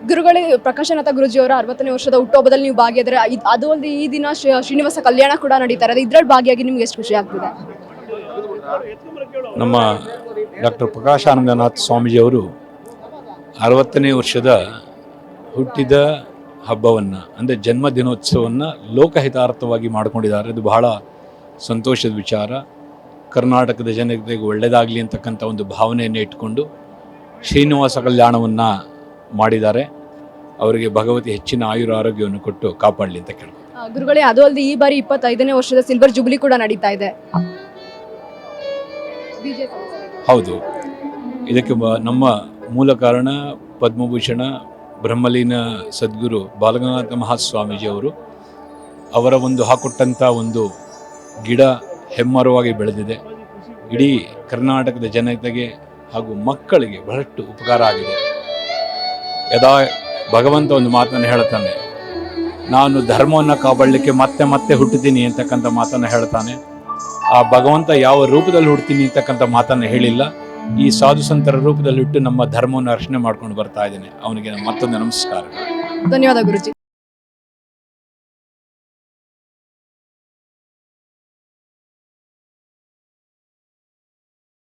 ಗುರುಗಳೇ ಪ್ರಕಾಶನಾಥ ಗುರುಜಿಯವರ 60ನೇ ವರ್ಷದ ಹುಟ್ಟುಹಬ್ಬದಲ್ಲಿ ನೀವು ಭಾಗಿಯಾದರೆ ಅದು ಅಲ್ಲದೆ ಈ ದಿನ ಶ್ರೀನಿವಾಸ ಕಲ್ಯಾಣ ಕೂಡ ನಡೀತಾ ಇರೋದು. ಇದ್ರಲ್ಲಿ ಭಾಗಿಯಾಗಿ ನಿಮ್ಗೆ ಎಷ್ಟು ಖುಷಿ ಆಗ್ತಿದೆ? ನಮ್ಮ ಡಾಕ್ಟರ್ ಪ್ರಕಾಶಾನಂದನಾಥ್ ಸ್ವಾಮೀಜಿಯವರು 60ನೇ ವರ್ಷದ ಹುಟ್ಟಿದ ಹಬ್ಬವನ್ನು ಅಂದರೆ ಜನ್ಮದಿನೋತ್ಸವವನ್ನು ಲೋಕಹಿತಾರ್ಥವಾಗಿ ಮಾಡಿಕೊಂಡಿದ್ದಾರೆ. ಇದು ಬಹಳ ಸಂತೋಷದ ವಿಚಾರ. ಕರ್ನಾಟಕದ ಜನತೆಗೆ ಒಳ್ಳೆಯದಾಗಲಿ ಅಂತಕ್ಕಂಥ ಒಂದು ಭಾವನೆಯನ್ನು ಇಟ್ಕೊಂಡು ಶ್ರೀನಿವಾಸ ಕಲ್ಯಾಣವನ್ನು ಮಾಡಿದ್ದಾರೆ. ಅವರಿಗೆ ಭಗವತಿ ಹೆಚ್ಚಿನ ಆಯುರ ಆರೋಗ್ಯವನ್ನು ಕೊಟ್ಟು ಕಾಪಾಡಲಿ ಅಂತ ಕೇಳ್ಬೋದು. ಗುರುಗಳೇ, ಅದು ಅಲ್ಲದೆ ಈ ಬಾರಿ 25ನೇ ವರ್ಷದ ಸಿಲ್ವರ್ ಜುಬ್ಲಿ ಕೂಡ ನಡೀತಾ ಇದೆ. ಹೌದು, ಇದಕ್ಕೆ ನಮ್ಮ ಮೂಲ ಕಾರಣ ಪದ್ಮಭೂಷಣ ಬ್ರಹ್ಮಲೀನ ಸದ್ಗುರು ಬಾಲಗಂಗಾಧರ ಮಹಾಸ್ವಾಮೀಜಿಯವರು. ಅವರ ಒಂದು ಹಾಕೊಟ್ಟಂಥ ಒಂದು ಗಿಡ ಹೆಮ್ಮರವಾಗಿ ಬೆಳೆದಿದೆ. ಇಡೀ ಕರ್ನಾಟಕದ ಜನತೆಗೆ ಹಾಗೂ ಮಕ್ಕಳಿಗೆ ಬಹಳಷ್ಟು ಉಪಕಾರ ಆಗಿದೆ. ಯದಾ ಭಗವಂತ ಒಂದು ಮಾತನ್ನು ಹೇಳ್ತಾನೆ, ನಾನು ಧರ್ಮವನ್ನು ಕಾಪಾಡಲಿಕ್ಕೆ ಮತ್ತೆ ಮತ್ತೆ ಹುಟ್ಟುತ್ತೀನಿ ಅಂತಕ್ಕಂಥ ಮಾತನ್ನು ಹೇಳ್ತಾನೆ. ಆ ಭಗವಂತ ಯಾವ ರೂಪದಲ್ಲಿ ಹುಡ್ತೀನಿ ಅಂತಕ್ಕಂಥ ಮಾತನ್ನು ಹೇಳಿಲ್ಲ. ಈ ಸಾಧು ಸಂತರ ರೂಪದಲ್ಲಿ ಹುಟ್ಟು ನಮ್ಮ ಧರ್ಮವನ್ನು ರಕ್ಷಣೆ ಮಾಡ್ಕೊಂಡು ಬರ್ತಾ ಇದ್ದೇನೆ. ಅವನಿಗೆ ಮತ್ತೊಂದು ನಮಸ್ಕಾರ. ಧನ್ಯವಾದ ಗುರುಜಿ.